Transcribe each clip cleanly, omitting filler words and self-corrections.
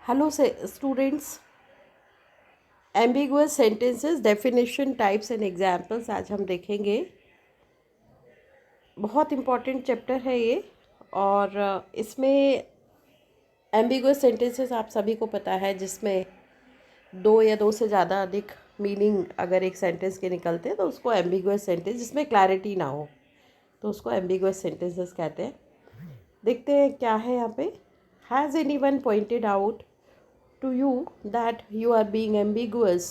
Hello से students, ambiguous sentences definition types and examples आज हम देखेंगे। बहुत इम्पॉर्टेंट चैप्टर है ये। और इसमें एम्बिगुअस सेंटेंसेस आप सभी को पता है, जिसमें दो या दो से ज़्यादा अधिक मीनिंग अगर एक सेंटेंस के निकलते हैं तो उसको एम्बिगुअस सेंटेंस, जिसमें क्लैरिटी ना हो तो उसको एम्बिगुअस सेंटेंसेस कहते हैं। देखते हैं क्या है यहाँ पे। Has anyone pointed out to you that you are being ambiguous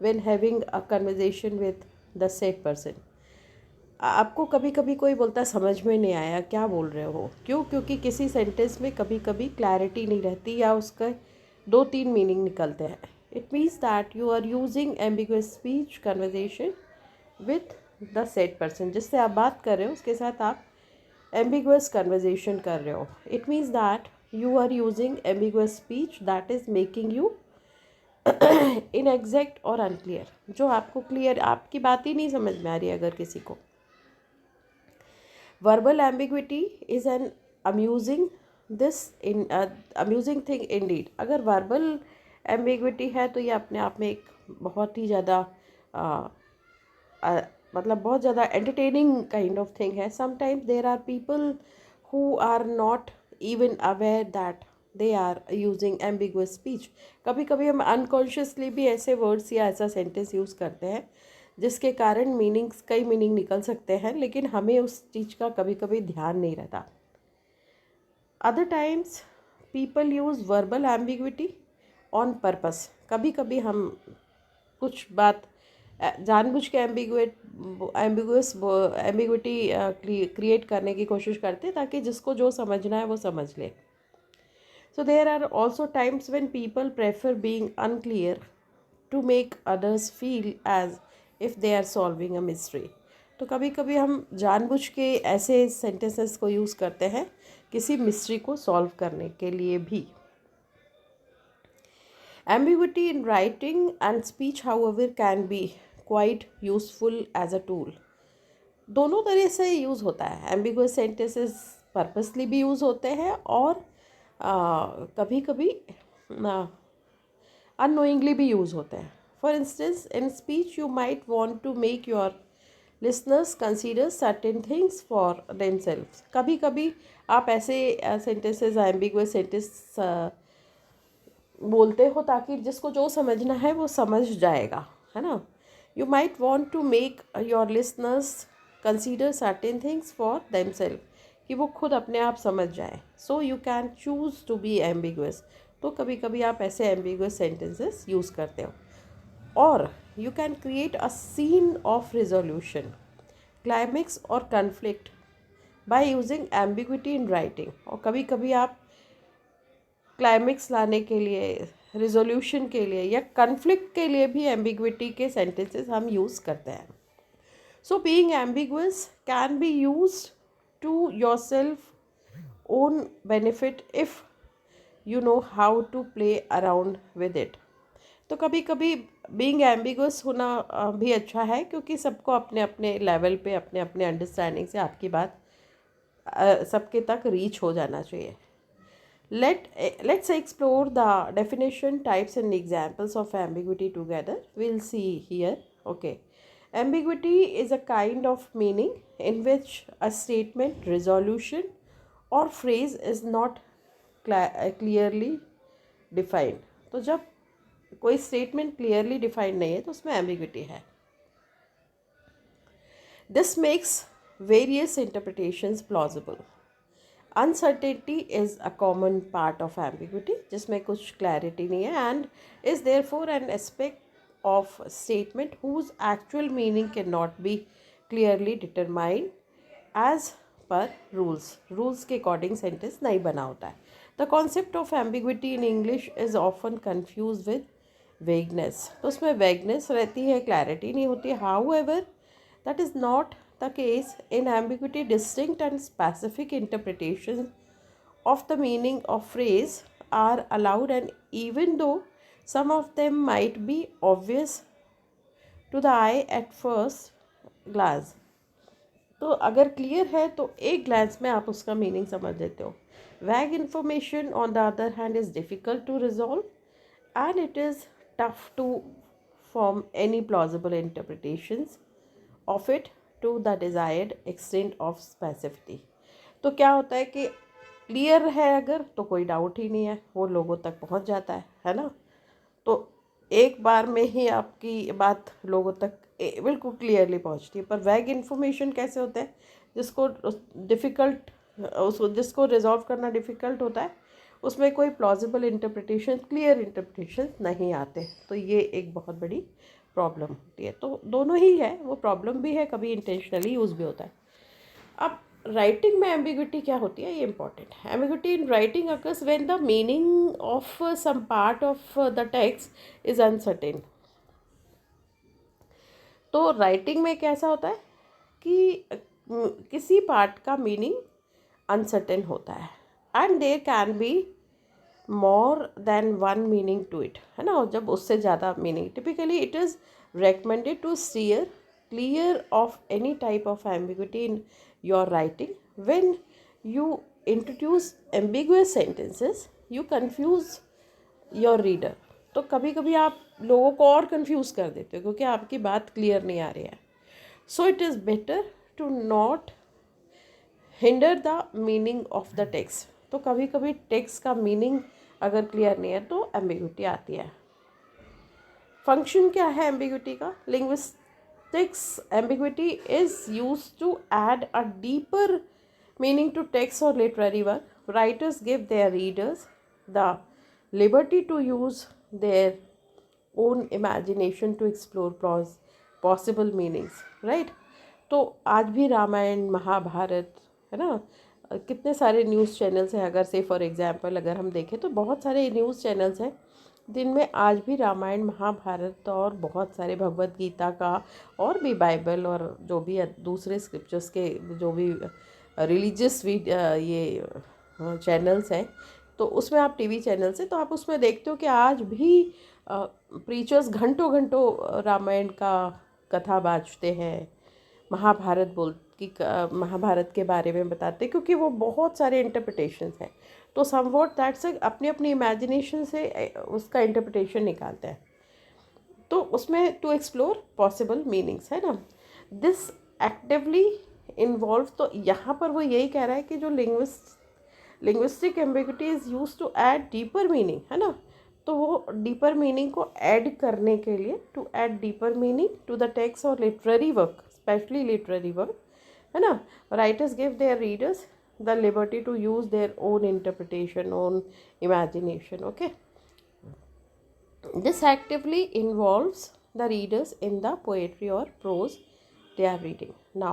when having a conversation with the said person? आपको कभी कभी कोई बोलता है समझ में नहीं आया क्या बोल रहे हो, क्यों? क्योंकि किसी सेंटेंस में कभी कभी क्लैरिटी नहीं रहती या उसका दो तीन मीनिंग निकलते हैं। It means that you are using ambiguous speech conversation with the said person, जिससे आप बात कर रहे हो उसके साथ आप ambiguous conversation कर रहे हो। it means that you are using ambiguous speech that is making you inexact और unclear, जो आपको क्लियर, आपकी बात ही नहीं समझ में आ रही है अगर किसी को। verbal ambiguity is an amusing this in amusing thing indeed। अगर verbal ambiguity है तो ये अपने आप में एक बहुत ही ज़्यादा मतलब बहुत ज़्यादा एंटरटेनिंग काइंड ऑफ थिंग है। Sometimes there are people who are not even aware that they are using ambiguous speech. कभी कभी हम अनकॉन्शियसली भी ऐसे वर्ड्स या ऐसा सेंटेंस यूज़ करते हैं जिसके कारण मीनिंग्स, कई मीनिंग निकल सकते हैं, लेकिन हमें उस चीज़ का कभी कभी ध्यान नहीं रहता। Other times people use verbal ambiguity on purpose. कभी कभी हम कुछ बात जानबूझ के एम्बिगुइटी क्रिएट करने की कोशिश करते हैं ताकि जिसको जो समझना है वो समझ ले। So there are also times when people prefer being unclear to make others feel as if they are solving a mystery. तो कभी कभी हम जानबूझ के ऐसे सेंटेंसेस को यूज़ करते हैं किसी मिस्ट्री को सॉल्व करने के लिए भी। Ambiguity in writing and speech, however, can be quite useful as a tool। दोनों तरह से यूज़ होता है। एम्बिगुअस सेंटेंसेस पर्पसली भी यूज़ होते हैं और कभी कभी अननोइंगली भी यूज़ होते हैं। For instance, in speech you might want to make your listeners consider certain things for themselves. कभी कभी आप ऐसे सेंटेंसेस, एम्बिगुअस सेंटेंस बोलते हो ताकि जिसको जो समझना है वो समझ जाएगा, है ना। You might want to make your listeners consider certain things for themself, कि वो खुद अपने आप समझ जाए। So you can choose to be ambiguous. तो कभी कभी आप ऐसे एम्बिगुअस सेंटेंसेस यूज़ करते हो। और you can create a scene of resolution, climax और conflict by using ambiguity in writing. और कभी कभी आप क्लाइमेक्स लाने के लिए, रिजोल्यूशन के लिए या कन्फ्लिक्ट के लिए भी एम्बिग्विटी के सेंटेंसेस हम यूज़ करते हैं। So being ambiguous can be used to yourself own benefit if you know how to play around with it. तो कभी कभी बीइंग एम्बिगुअस होना भी अच्छा है, क्योंकि सबको अपने अपने लेवल पे, अपने अपने अंडरस्टैंडिंग से आपकी बात सबके तक रीच हो जाना चाहिए। Let's explore the definition, types and examples of ambiguity together. We'll see here. Okay. Ambiguity is a kind of meaning in which a statement, resolution or phrase is not clearly defined. तो जब कोई statement clearly defined नहीं है तो उसमें ambiguity है। This makes various interpretations plausible. Uncertainty is a common part of ambiguity, जिसमें कुछ clarity नहीं है, and is therefore an aspect of statement whose actual meaning cannot be clearly determined as per rules। rules के according sentence नहीं बना होता है। The concept of ambiguity in English is often confused with vagueness। तो उसमें vagueness रहती है, clarity नहीं होती। However, that is not the case in ambiguity. Distinct and specific interpretations of the meaning of phrase are allowed, and even though some of them might be obvious to the eye at first glance, तो अगर clear है तो एक glance में आप उसका meaning समझ लेते हो, Vague information, on the other hand, is difficult to resolve, and it is tough to form any plausible interpretations of it to the desired extent of specificity. तो क्या होता है कि क्लियर है अगर तो कोई डाउट ही नहीं है, वो लोगों तक पहुंच जाता है ना। तो एक बार में ही आपकी बात लोगों तक बिल्कुल क्लियरली पहुंचती है। पर वैग इन्फॉर्मेशन कैसे होता है, जिसको डिफ़िकल्ट उसको जिसको रिजॉल्व करना डिफ़िकल्ट होता है, उसमें कोई प्लॉजिबल इंटरप्रिटेशन, क्लियर इंटरप्रिटेशन नहीं आते। तो ये एक बहुत बड़ी प्रॉब्लम होती है। तो दोनों ही है, वो प्रॉब्लम भी है, कभी इंटेंशनली यूज़ भी होता है। अब राइटिंग में एम्बिग्विटी क्या होती है, ये इंपॉर्टेंट है। Ambiguity in writing occurs when the meaning of some part of the text is uncertain. तो राइटिंग में कैसा होता है कि किसी पार्ट का मीनिंग अनसर्टेन होता है, and there can be more than one meaning to it, है ना। और जब उससे ज़्यादा meaning, typically it is recommended to steer clear of any type of ambiguity in your writing. When you introduce ambiguous sentences, you confuse your reader. तो कभी कभी आप लोगों को और कंफ्यूज कर देते हो क्योंकि आपकी बात क्लियर नहीं आ रही है। So it is better to not hinder the meaning of the text. तो कभी कभी टेक्स्ट का मीनिंग अगर क्लियर नहीं है तो एम्बिग्विटी आती है। फंक्शन क्या है एम्बिग्विटी का? Linguistics ambiguity is used to add a deeper meaning to text और literary work. Writers give their readers the liberty to use their own imagination to explore possible meanings, right. तो आज भी रामायण, महाभारत, है ना, कितने सारे न्यूज़ चैनल्स हैं। अगर से फॉर एग्जांपल अगर हम देखें तो बहुत सारे न्यूज़ चैनल्स हैं जिनमें आज भी रामायण, महाभारत और बहुत सारे भगवत गीता का और भी बाइबल और जो भी दूसरे स्क्रिप्चर्स के जो भी रिलीजियस ये चैनल्स हैं, तो उसमें आप टीवी चैनल से तो आप उसमें देखते हो कि आज भी प्रीचर्स घंटों घंटों रामायण का कथा बाजते हैं, महाभारत महाभारत के बारे में बताते हैं, क्योंकि वो बहुत सारे इंटरप्रिटेशंस हैं। तो समवॉट दैट्स अपनी अपनी इमेजिनेशन से उसका इंटरप्रिटेशन निकालते हैं, तो उसमें टू एक्सप्लोर पॉसिबल मीनिंग्स, है ना। दिस एक्टिवली इन्वॉल्व, तो यहाँ पर वो यही कह रहा है कि जो linguistic ambiguity is use to add deeper meaning, है ना। तो वो डीपर मीनिंग को ऐड करने के लिए, to add deeper meaning to the text और literary work, specially literary work, है ना। Writers give their readers the liberty to use their own interpretation, own imagination, okay. This actively involves the readers in the poetry or prose they are reading. Now,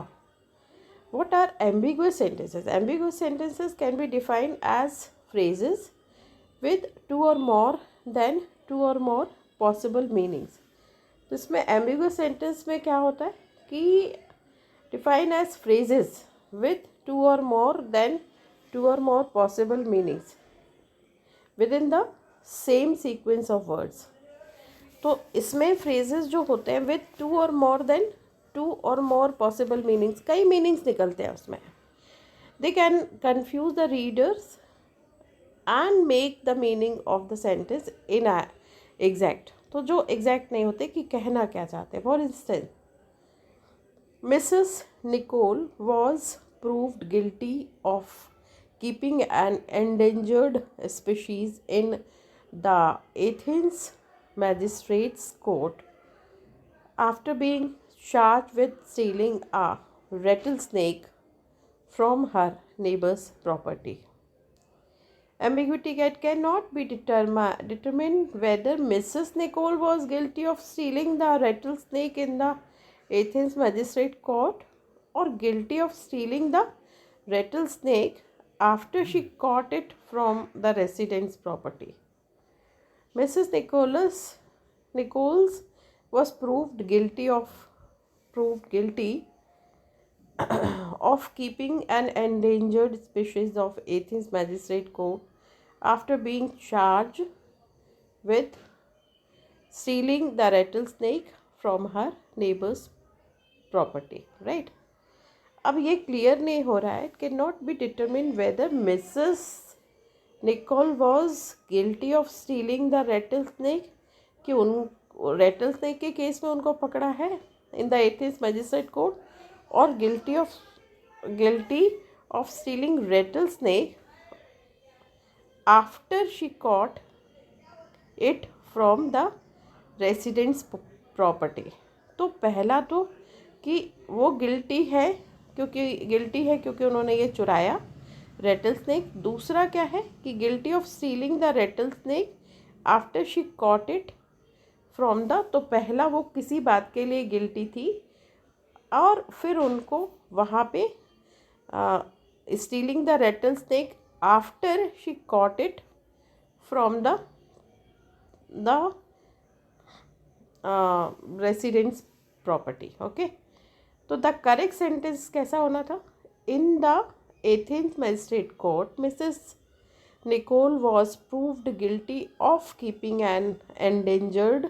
what are ambiguous sentences? Ambiguous sentences can be defined as phrases with two or more possible meanings. तो इसमें ambiguous sentence में क्या होता है कि define as phrases with two or more possible meanings within the same sequence of words. तो इसमें phrases जो होते हैं with two or more possible meanings, कई meanings निकलते हैं उसमें। They can confuse the readers and make the meaning of the sentence inexact. तो जो exact नहीं होते कि कहना क्या चाहते हैं। For instance, Mrs. Nicole was proved guilty of keeping an endangered species in the Athens magistrates court after being charged with stealing a rattlesnake from her neighbor's property. Ambiguity cannot be determined whether Mrs. Nicole was guilty of stealing the rattlesnake in the Athens magistrate court or guilty of stealing the rattlesnake after she caught it from the resident's property. Mrs. Nichols was proved guilty of keeping an endangered species of Athens magistrate court after being charged with stealing the rattlesnake from her neighbor's property, right? अब ये clear नहीं हो रहा है, can not be determine whether Mrs Nicole was guilty of stealing the rattle snake, कि उन Ratle snake के case में उनको पकड़ा है in the Athens magistrate court, और guilty of stealing rattle snake after she caught it from the residents property. तो पहला तो कि वो गिल्टी है क्योंकि उन्होंने ये चुराया रेटल स्नेक। दूसरा क्या है कि guilty of stealing the rattle snake after she caught it from the, तो पहला वो किसी बात के लिए गिल्टी थी और फिर उनको वहाँ पे stealing the rattle snake after she caught it from the residents property. Okay, तो द करेक्ट सेंटेंस कैसा होना था? In the Athens magistrate court Mrs Nicole was proved guilty of keeping an endangered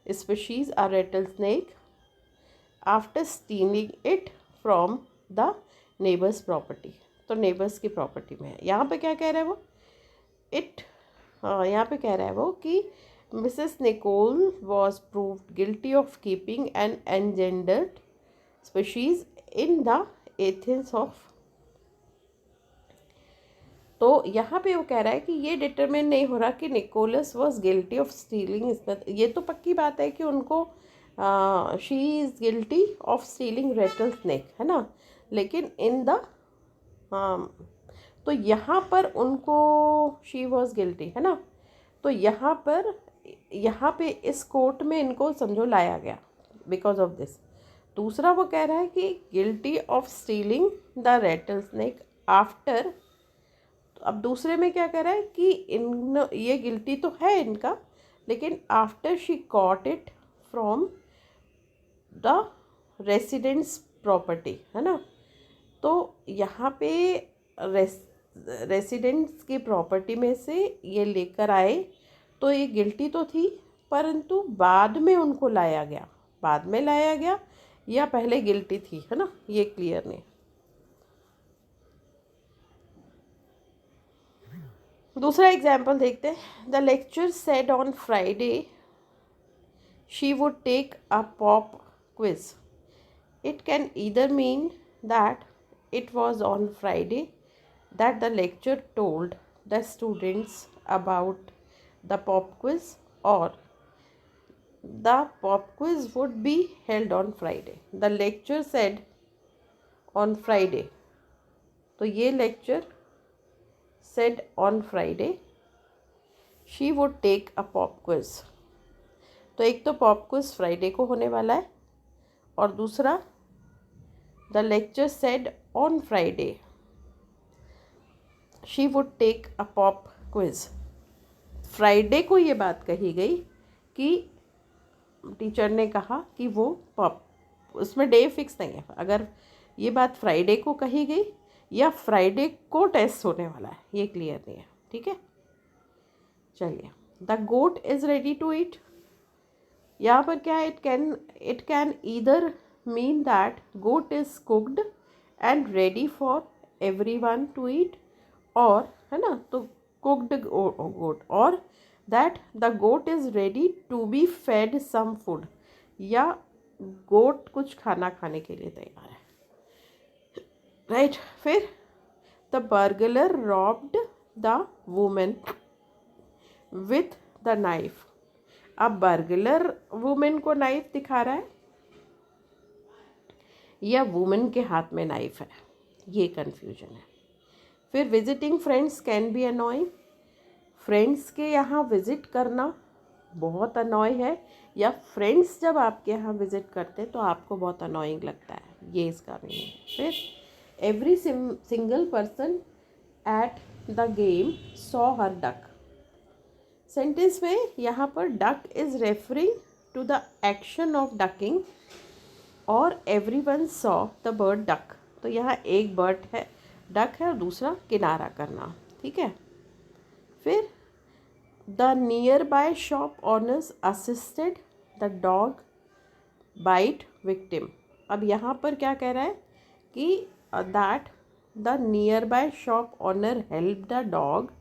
species a rattle snake after stealing it from the neighbours property. तो neighbours की property में है। यहाँ पे क्या कह रहा है वो? यहाँ पे कह रहा है वो कि Mrs Nicole was proved guilty of keeping an endangered species in the Athens of. तो यहाँ पे वो कह रहा है कि ये डिटरमिन नहीं हो रहा कि Nicholas was guilty of stealing. इसमें ये तो पक्की बात है कि उनको she is guilty of stealing rattle snake, है ना, लेकिन इन द तो यहाँ पर उनको शी वॉज गिल्टी, है ना, तो यहाँ पे इस कोर्ट में इनको समझो लाया गया बिकॉज ऑफ दिस। दूसरा वो कह रहा है कि guilty of stealing the rattle snake after. अब दूसरे में क्या कह रहा है कि ये गिल्टी तो है इनका, लेकिन after she caught it from the residents property, है ना। तो यहाँ पे रेसिडेंट्स की प्रॉपर्टी में से ये लेकर आए, तो ये गिल्टी तो थी, परंतु बाद में उनको लाया गया या पहले गिल्टी थी, है ना, ये क्लियर नहीं। दूसरा एग्जाम्पल देखते हैं। The lecture said on Friday she would take a pop quiz. It can either mean that it was on Friday that the lecture told the students about the pop quiz, or the pop quiz would be held on Friday. The lecture said on Friday, तो ये lecture said on Friday she would take a pop quiz। तो एक तो pop quiz Friday को होने वाला है, और दूसरा the lecture said on Friday she would take a pop quiz। Friday को ये बात कही गई कि टीचर ने कहा कि वो पॉप, उसमें डे फिक्स नहीं है, अगर ये बात फ्राइडे को कही गई या फ्राइडे को टेस्ट होने वाला है, ये क्लियर नहीं है, ठीक है। चलिए, the goat is ready to eat. यहाँ पर क्या है? It can either mean that goat is cooked and ready for everyone to eat, और, है ना, तो cooked goat, और that the goat is ready to be fed some food, या गोट कुछ खाना खाने के लिए तैयार है, राइट। फिर the burglar robbed the women with the knife. अब बर्गलर वुमेन को नाइफ दिखा रहा है या वुमेन के हाथ में नाइफ है, ये कन्फ्यूजन है। फिर visiting friends can be annoying. Friends के यहाँ विज़िट करना बहुत अनोय है, या फ्रेंड्स जब आपके यहाँ विज़िट करते हैं तो आपको बहुत अनोइंग लगता है, ये इसका मीनिंग है। फिर every single person at the game saw her duck. Sentence में यहाँ पर duck is referring to the action of ducking, और everyone saw the bird duck. तो यहाँ एक बर्ड है, डक है, और दूसरा किनारा करना, ठीक है। फिर the nearby shop owners assisted the dog bite victim. अब यहाँ पर क्या कह रहा है कि that the nearby shop owner help the dog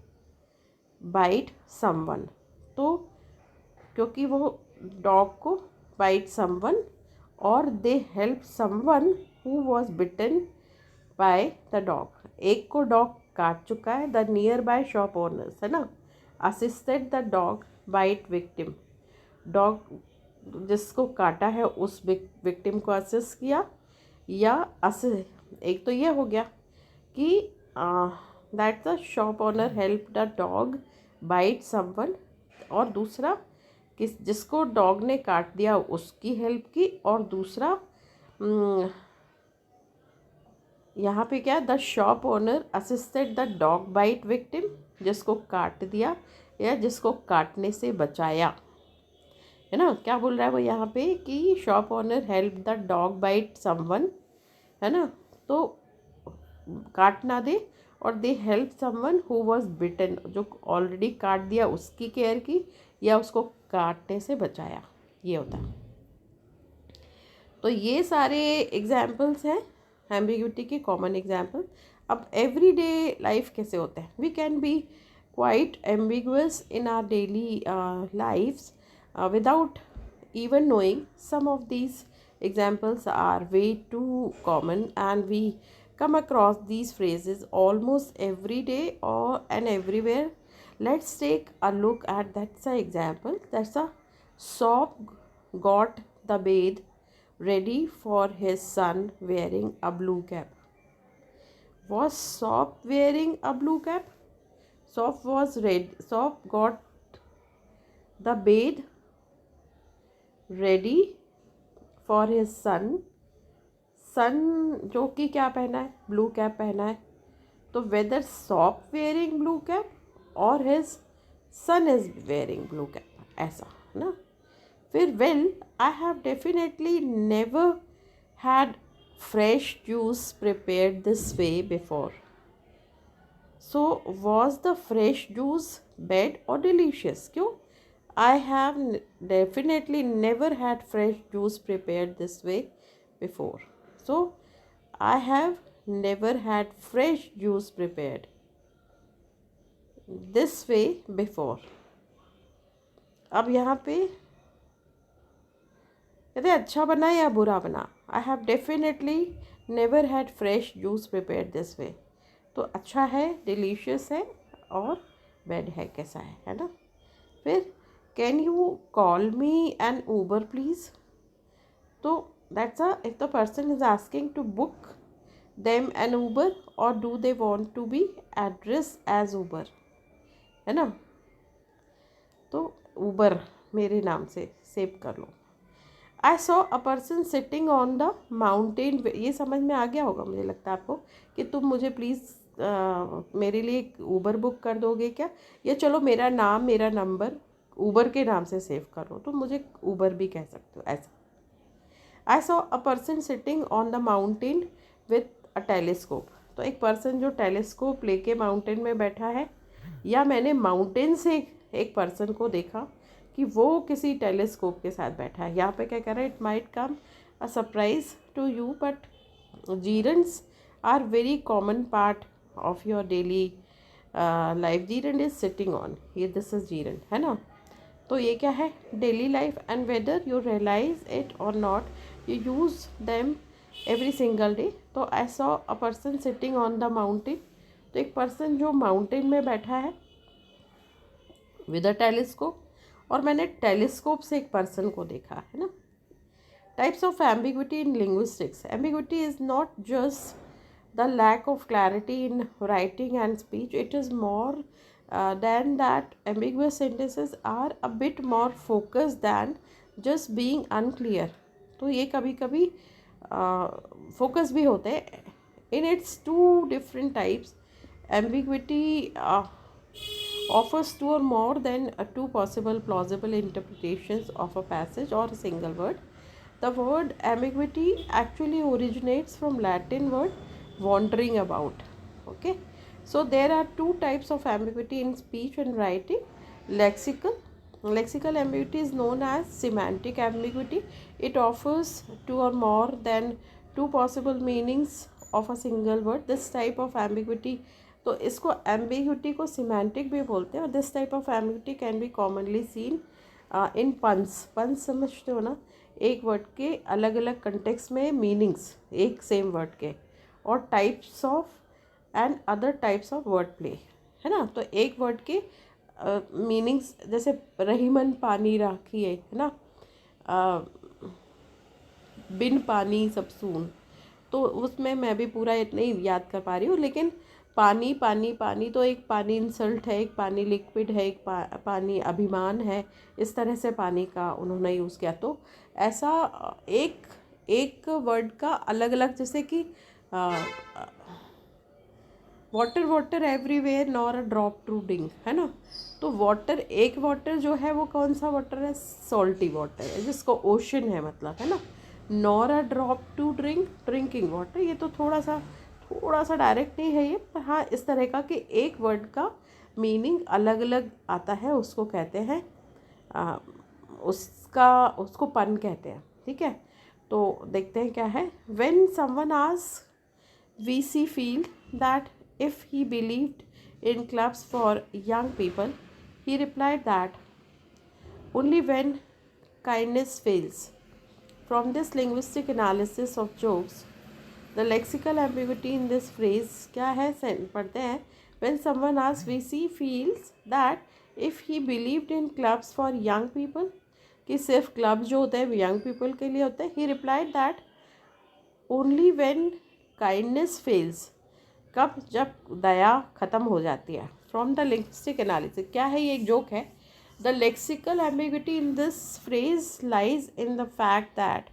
bite someone, तो क्योंकि वो डॉग को बाइट समवन और they help someone who was bitten by the dog, एक को डॉग काट चुका है, the nearby shop owners, है ना, assisted the dog bite victim, dog जिसको काटा है उस विक्टिम को असिस्ट किया, या एक तो ये हो गया कि that the shop owner help the dog bite someone, और दूसरा जिसको डॉग ने काट दिया उसकी हेल्प की, और दूसरा यहाँ पे क्या, the shop owner assisted the dog bite victim, जिसको काट दिया या जिसको काटने से बचाया, है ना। क्या बोल रहा है वो यहाँ पे कि shop owner help the dog bite someone, है ना, तो काट ना दे, और they help someone who was bitten, जो ऑलरेडी काट दिया उसकी केयर की या उसको काटने से बचाया, ये होता है। तो ये सारे एग्जाम्पल्स हैं एम्बिग्यूटी के, कॉमन एग्जाम्पल। अब एवरीडे लाइफ कैसे होते हैं, we can be quite ambiguous in our daily lifes without even knowing. Some of these examples are way too common and we come across these phrases almost every day or and everywhere. Let's take a look at that's an example. That's a Sop got the bathe ready for his son wearing a blue cap. Was Sop wearing a blue cap? Sop was ready. Sop got the bathe ready for his son, son जो कि क्या पहना है, blue cap पहना है, तो whether Sop wearing blue cap और his son is wearing blue cap, ऐसा ना। फिर well I have definitely never had fresh juice prepared this way before, so was the fresh juice bad और delicious? क्यों? I have definitely never had fresh juice prepared this way before. So, I have never had fresh juice prepared this way before. अब यहाँ पे कहते अच्छा बना या बुरा बना, I have definitely never had fresh juice prepared this way. तो अच्छा है, डिलीशियस है, और बैड है, कैसा है ना। फिर can you call me an Uber please? तो that's if the person is asking to book them an Uber or do they want to be addressed as Uber, है ना। तो ऊबर मेरे नाम से सेव कर लो। I saw a person sitting on the mountain, ये समझ में आ गया होगा मुझे लगता है आपको, कि तुम मुझे प्लीज़ मेरे लिए ऊबर बुक कर दोगे क्या, या चलो मेरा नाम मेरा नंबर ऊबर के नाम से सेव करो, तो मुझे ऊबर भी कह सकते हो ऐसा। आई saw a person sitting on the mountain with a telescope, तो एक पर्सन जो टेलीस्कोप लेके माउंटेन में बैठा है, या मैंने माउंटेन से एक पर्सन को देखा कि वो किसी टेलीस्कोप के साथ बैठा है। यहाँ पे क्या कह रहा है, it might come a surprise to you but gerunds are very common part of your daily life. Gerund is sitting on, ये दिस इज जीरंड, है ना। तो ये क्या है, daily life, and whether you realise it or not you use them every single day. तो I saw a person sitting on the mountain, तो एक पर्सन जो माउंटेन में बैठा है विद अ टेलीस्कोप, और मैंने टेलीस्कोप से एक पर्सन को देखा, है ना। Types of ambiguity in linguistics. Ambiguity is not just the lack of clarity in writing and speech, it is more than that. Ambiguous sentences are a bit more focused than just being unclear. तो ये कभी कभी focus भी होते हैं। In its two different types, ambiguity offers two or more than two possible plausible interpretations of a passage or a single word. The word ambiguity actually originates from Latin word wandering about. Okay. So there are two types of ambiguity in speech and writing. Lexical ambiguity is known as semantic ambiguity. It offers two or more than two possible meanings of a single word. This type of ambiguity, तो इसको ambiguity को semantic भी बोलते हैं। और this type of ambiguity can be commonly seen in puns. Puns समझते हो ना, एक वर्ड के अलग अलग कंटेक्स्ट में मीनिंग्स एक सेम वर्ड के, और types of and other types of word play, है ना। तो एक वर्ड के मीनिंग्स जैसे रहीमन पानी राखी है ना, बिन पानी सब सून, तो उसमें मैं भी पूरा नहीं याद कर पा रही हूँ, लेकिन पानी पानी पानी तो एक पानी इंसल्ट है, एक पानी लिक्विड है, एक पानी अभिमान है, इस तरह से पानी का उन्होंने यूज़ किया। तो ऐसा एक एक वर्ड का अलग अलग, जैसे कि water water everywhere nor a drop to drink, है ना। तो वाटर, एक वाटर जो है वो कौन सा वाटर है, सॉल्टी वाटर है, जिसको ओशन है मतलब, है ना। Nor a drop to drink, drinking water, ये तो थोड़ा सा डायरेक्ट नहीं है ये, पर हाँ इस तरह का कि एक वर्ड का मीनिंग अलग अलग आता है, उसको कहते हैं उसको पन कहते हैं, ठीक है। तो देखते हैं क्या है। When someone asks VC feel that if he believed in clubs for young people, he replied that only when kindness fails. From this linguistic analysis of jokes, the lexical ambiguity in this phrase क्या है, पढ़ते हैं। When someone asks VC feels that if he believed in clubs for young people, कि सिर्फ club जो होते हैं young people के लिए होते हैं, he replied that only when kindness fails, कब, जब दया ख़त्म हो जाती है। फ्रॉम द लिंग्विस्टिक एनालिसिस, क्या है ये, एक जोक है। The lexical ambiguity in this phrase lies in the fact that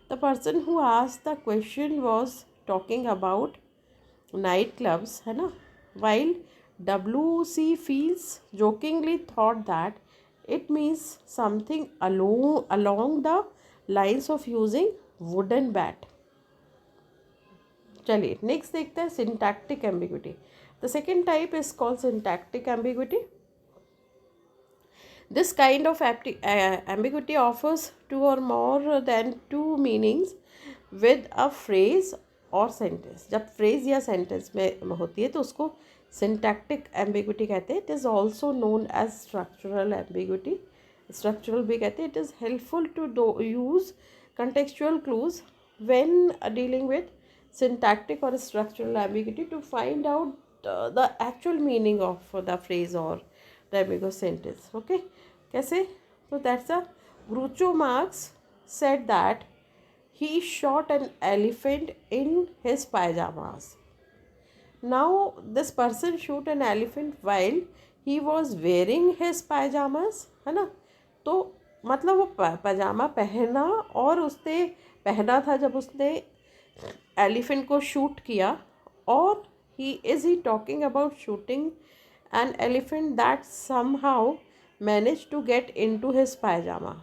the person who asked the question was talking about night clubs, है ना, while WC feels jokingly thought that it means something along the lines of using wooden bat. चलिए next देखते हैं syntactic ambiguity. The second type is called syntactic ambiguity. This kind of ambiguity offers two or more than two meanings with a phrase और sentence. जब phrase या sentence में होती है तो उसको सिंटैक्टिक एम्बिग्यूटी कहते हैं। It is also known as structural ambiguity, structural भी कहते हैं। It is helpful to use contextual clues when dealing with syntactic or structural ambiguity to find out the actual meaning of the phrase or the ambiguous sentence. Okay, कैसे, so that's a Groucho Marx said that he shot an elephant in his pajamas. Now this person shoot an elephant while he was wearing his pajamas, है ना। तो मतलब वो पजामा पहना और उसने पहना था जब उसने एलिफेंट को शूट किया। और he talking about shooting an elephant that somehow manage to get into his pyjama.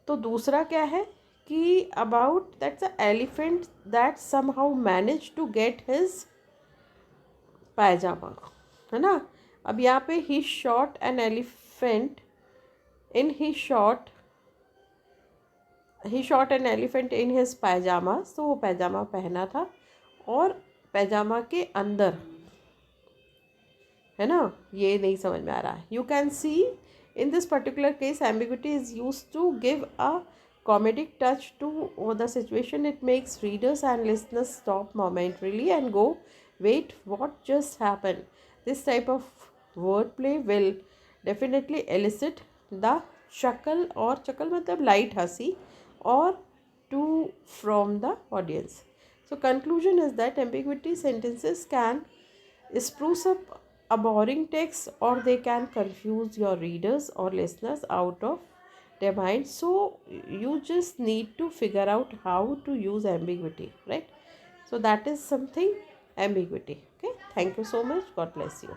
तो दूसरा क्या है कि about that's a elephant that somehow manage to get his pyjama, है ना। अब यहाँ पे he shot an elephant in he shot an elephant in his pyjamas, तो वो पैजामा पहना था और पैजामा के अंदर, है ना। ये नहीं समझ में आ रहा है। You can see in this particular case ambiguity is use to give a comedic touch to the situation. It makes readers and listeners stop momentarily and go, wait, what just happened? This type of wordplay will definitely elicit the chuckle, or chuckle मतलब light हंसी, or to from the audience. So conclusion is that ambiguity sentences can spruce up a boring text, or they can confuse your readers or listeners out of their mind. So you just need to figure out how to use ambiguity, right? So that is something, ambiguity. Okay, thank you so much. God bless you.